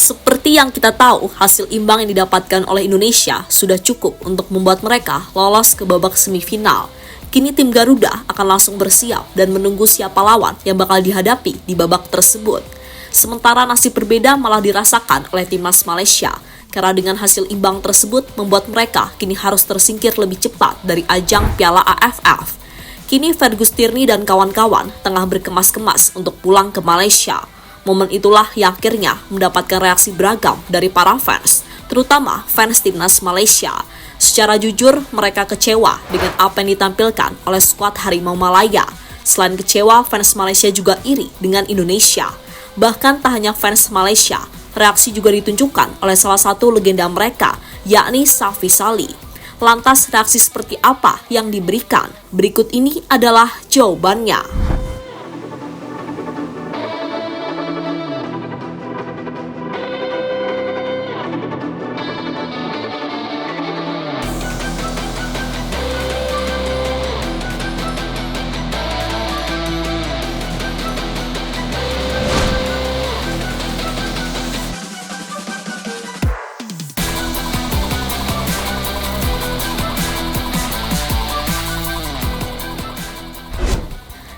Seperti yang kita tahu, hasil imbang yang didapatkan oleh Indonesia sudah cukup untuk membuat mereka lolos ke babak semifinal. Kini tim Garuda akan langsung bersiap dan menunggu siapa lawan yang bakal dihadapi di babak tersebut. Sementara nasib berbeda malah dirasakan oleh timnas Malaysia, karena dengan hasil imbang tersebut membuat mereka kini harus tersingkir lebih cepat dari ajang Piala AFF. Kini Fergus Tierney dan kawan-kawan tengah berkemas-kemas untuk pulang ke Malaysia. Momen itulah yang akhirnya mendapatkan reaksi beragam dari para fans, terutama fans timnas Malaysia. Secara jujur, mereka kecewa dengan apa yang ditampilkan oleh skuad Harimau Malaya. Selain kecewa, fans Malaysia juga iri dengan Indonesia. Bahkan tak hanya fans Malaysia, reaksi juga ditunjukkan oleh salah satu legenda mereka, yakni Safi Salih. Lantas reaksi seperti apa yang diberikan? Berikut ini adalah jawabannya.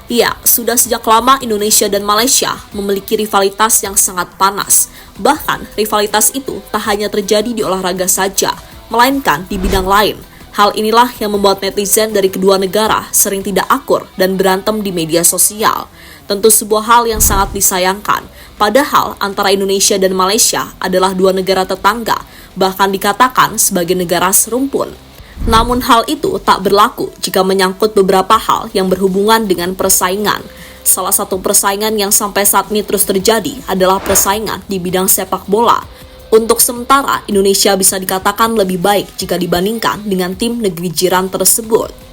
Ya, sudah sejak lama Indonesia dan Malaysia memiliki rivalitas yang sangat panas. Bahkan, rivalitas itu tak hanya terjadi di olahraga saja, melainkan di bidang lain. Hal inilah yang membuat netizen dari kedua negara sering tidak akur dan berantem di media sosial. Tentu sebuah hal yang sangat disayangkan, padahal antara Indonesia dan Malaysia adalah dua negara tetangga, bahkan dikatakan sebagai negara serumpun. Namun hal itu tak berlaku jika menyangkut beberapa hal yang berhubungan dengan persaingan. Salah satu persaingan yang sampai saat ini terus terjadi adalah persaingan di bidang sepak bola. Untuk sementara, Indonesia bisa dikatakan lebih baik jika dibandingkan dengan tim negeri jiran tersebut.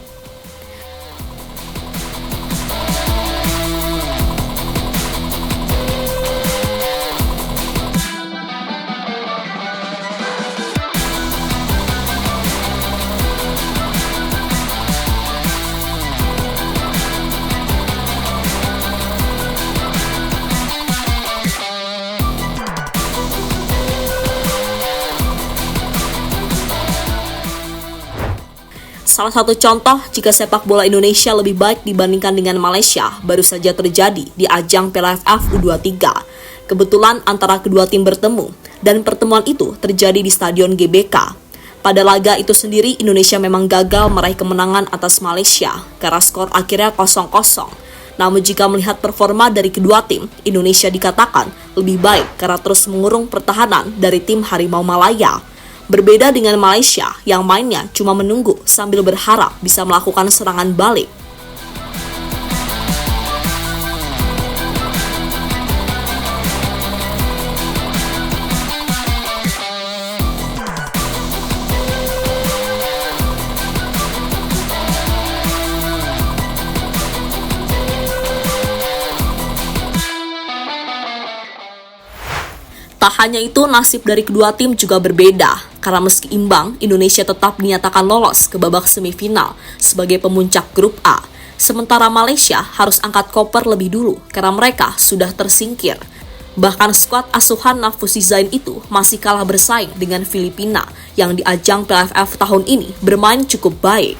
Salah satu contoh jika sepak bola Indonesia lebih baik dibandingkan dengan Malaysia baru saja terjadi di ajang Piala AFF U23. Kebetulan antara kedua tim bertemu dan pertemuan itu terjadi di Stadion GBK. Pada laga itu sendiri Indonesia memang gagal meraih kemenangan atas Malaysia karena skor akhirnya 0-0. Namun jika melihat performa dari kedua tim, Indonesia dikatakan lebih baik karena terus mengurung pertahanan dari tim Harimau Malaya. Berbeda dengan Malaysia yang mainnya cuma menunggu sambil berharap bisa melakukan serangan balik. Tak hanya itu, nasib dari kedua tim juga berbeda, karena meski imbang, Indonesia tetap dinyatakan lolos ke babak semifinal sebagai pemuncak grup A. Sementara Malaysia harus angkat koper lebih dulu karena mereka sudah tersingkir. Bahkan skuad asuhan Nafusi Zain itu masih kalah bersaing dengan Filipina yang di ajang Piala AFF tahun ini bermain cukup baik.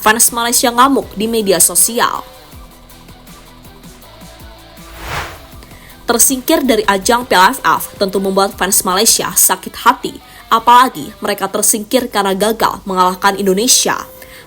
Fans Malaysia ngamuk di media sosial. Tersingkir dari ajang Piala AFF tentu membuat fans Malaysia sakit hati, apalagi mereka tersingkir karena gagal mengalahkan Indonesia.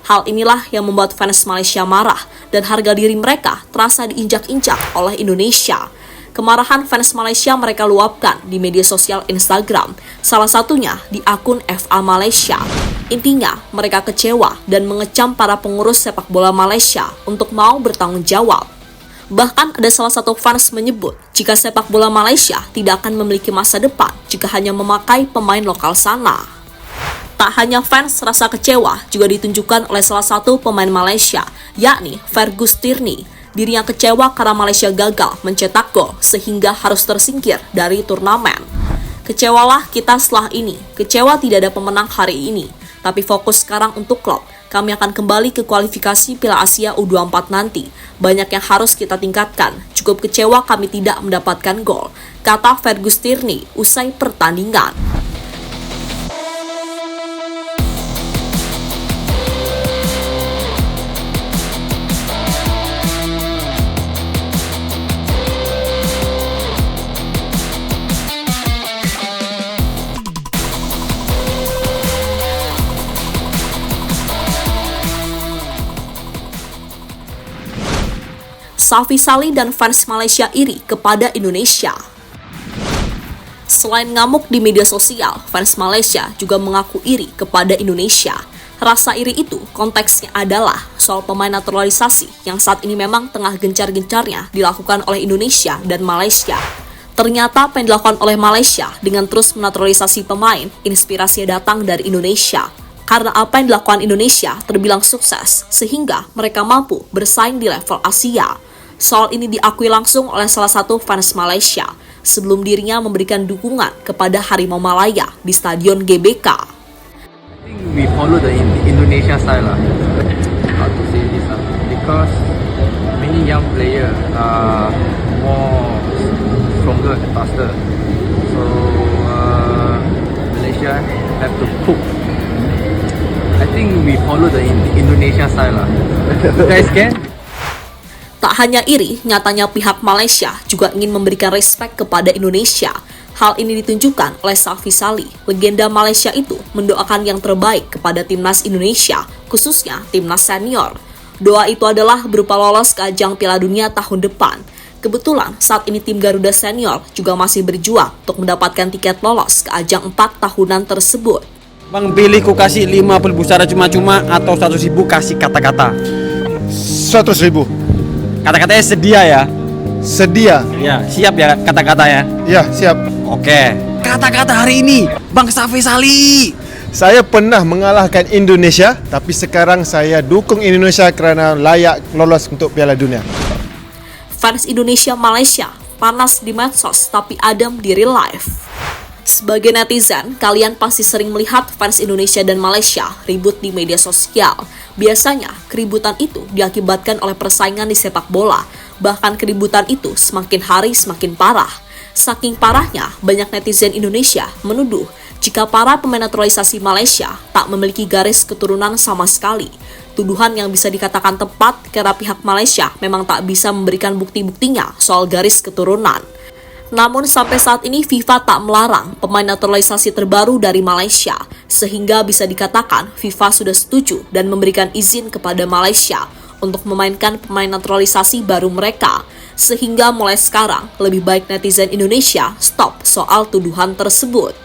Hal inilah yang membuat fans Malaysia marah dan harga diri mereka terasa diinjak-injak oleh Indonesia. Kemarahan fans Malaysia mereka luapkan di media sosial Instagram, salah satunya di akun FA Malaysia. Intinya, mereka kecewa dan mengecam para pengurus sepak bola Malaysia untuk mau bertanggung jawab. Bahkan ada salah satu fans menyebut jika sepak bola Malaysia tidak akan memiliki masa depan jika hanya memakai pemain lokal sana. Tak hanya fans, rasa kecewa juga ditunjukkan oleh salah satu pemain Malaysia, yakni Fergus Tierney. Dirinya kecewa karena Malaysia gagal mencetak gol sehingga harus tersingkir dari turnamen. Kecewalah kita setelah ini, kecewa tidak ada pemenang hari ini, tapi fokus sekarang untuk klub. Kami akan kembali ke kualifikasi Piala Asia U24 nanti. Banyak yang harus kita tingkatkan. Cukup kecewa kami tidak mendapatkan gol, kata Fergus Tierney usai pertandingan. Safi Salih dan fans Malaysia iri kepada Indonesia. Selain ngamuk di media sosial, fans Malaysia juga mengaku iri kepada Indonesia. Rasa iri itu konteksnya adalah soal pemain naturalisasi yang saat ini memang tengah gencar-gencarnya dilakukan oleh Indonesia dan Malaysia. Ternyata apa yang dilakukan oleh Malaysia dengan terus menaturalisasi pemain, inspirasinya datang dari Indonesia. Karena apa yang dilakukan Indonesia terbilang sukses, sehingga mereka mampu bersaing di level Asia. Soal ini diakui langsung oleh salah satu fans Malaysia sebelum dirinya memberikan dukungan kepada Harimau Malaya di Stadion GBK. I think we follow the Indonesia style how to say this because many young players are more stronger and faster. So Malaysia have to cook. I think we follow the Indonesia style You guys can? Tak hanya iri, nyatanya pihak Malaysia juga ingin memberikan respek kepada Indonesia. Hal ini ditunjukkan oleh Safi Salih. Legenda Malaysia itu mendoakan yang terbaik kepada timnas Indonesia, khususnya timnas senior. Doa itu adalah berupa lolos ke ajang Piala Dunia tahun depan. Kebetulan saat ini tim Garuda Senior juga masih berjuang untuk mendapatkan tiket lolos ke ajang 4 tahunan tersebut. Bang, pilih ku kasih 50 secara cuma-cuma atau 100.000 kasih kata-kata? 100.000. Kata-katanya sedia ya? Sedia. Ya, siap ya kata-katanya? Ya, siap. Oke. Kata-kata hari ini, Bang Safi Salih. Saya pernah mengalahkan Indonesia, tapi sekarang saya dukung Indonesia kerana layak lolos untuk Piala Dunia. Fans Indonesia Malaysia panas di medsos tapi adem di real life. Sebagai netizen, kalian pasti sering melihat fans Indonesia dan Malaysia ribut di media sosial. Biasanya, keributan itu diakibatkan oleh persaingan di sepak bola. Bahkan keributan itu semakin hari semakin parah. Saking parahnya, banyak netizen Indonesia menuduh jika para pemain naturalisasi Malaysia tak memiliki garis keturunan sama sekali. Tuduhan yang bisa dikatakan tepat karena pihak Malaysia memang tak bisa memberikan bukti-buktinya soal garis keturunan. Namun sampai saat ini FIFA tak melarang pemain naturalisasi terbaru dari Malaysia, sehingga bisa dikatakan FIFA sudah setuju dan memberikan izin kepada Malaysia untuk memainkan pemain naturalisasi baru mereka. Sehingga mulai sekarang lebih baik netizen Indonesia stop soal tuduhan tersebut.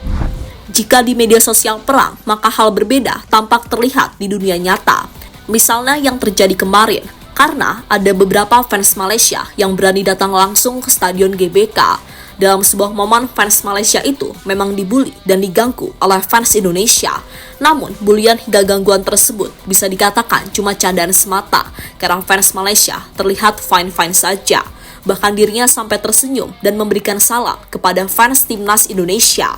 Jika di media sosial perang, maka hal berbeda tampak terlihat di dunia nyata. Misalnya yang terjadi kemarin, karena ada beberapa fans Malaysia yang berani datang langsung ke Stadion GBK. Dalam sebuah momen, fans Malaysia itu memang dibully dan diganggu oleh fans Indonesia. Namun, bulian hingga gangguan tersebut bisa dikatakan cuma candaan semata, karena fans Malaysia terlihat fine-fine saja. Bahkan dirinya sampai tersenyum dan memberikan salam kepada fans timnas Indonesia.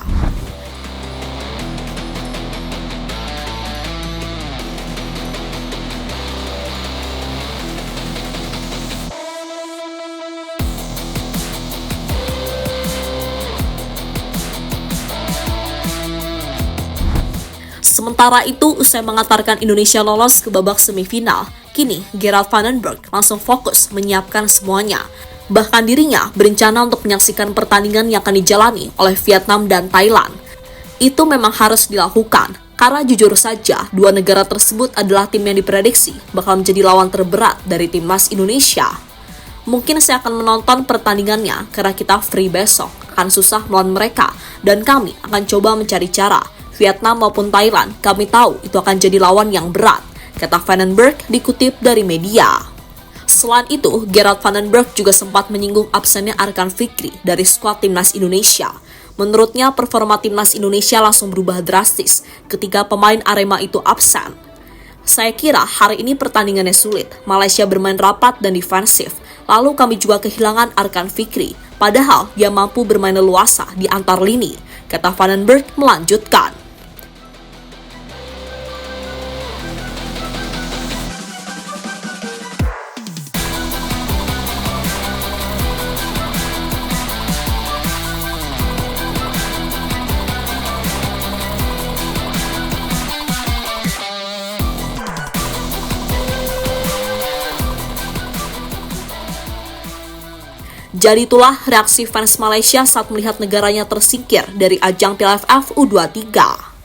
Sementara itu, usai mengantarkan Indonesia lolos ke babak semifinal, kini Gerard van den Berg langsung fokus menyiapkan semuanya. Bahkan dirinya berencana untuk menyaksikan pertandingan yang akan dijalani oleh Vietnam dan Thailand. Itu memang harus dilakukan, karena jujur saja, dua negara tersebut adalah tim yang diprediksi bakal menjadi lawan terberat dari timnas Indonesia. Mungkin saya akan menonton pertandingannya karena kita free besok, akan susah melawan mereka, dan kami akan coba mencari cara. Vietnam maupun Thailand, kami tahu itu akan jadi lawan yang berat, kata Van den Berg dikutip dari media. Selain itu, Gerard van den Berg juga sempat menyinggung absennya Arkan Fikri dari skuad timnas Indonesia. Menurutnya, performa timnas Indonesia langsung berubah drastis ketika pemain Arema itu absen. Saya kira hari ini pertandingannya sulit. Malaysia bermain rapat dan defensif. Lalu kami juga kehilangan Arkan Fikri. Padahal dia mampu bermain leluasa di antar lini, kata Vandenberg melanjutkan. Jadi itulah reaksi fans Malaysia saat melihat negaranya tersingkir dari ajang Piala AFF U23.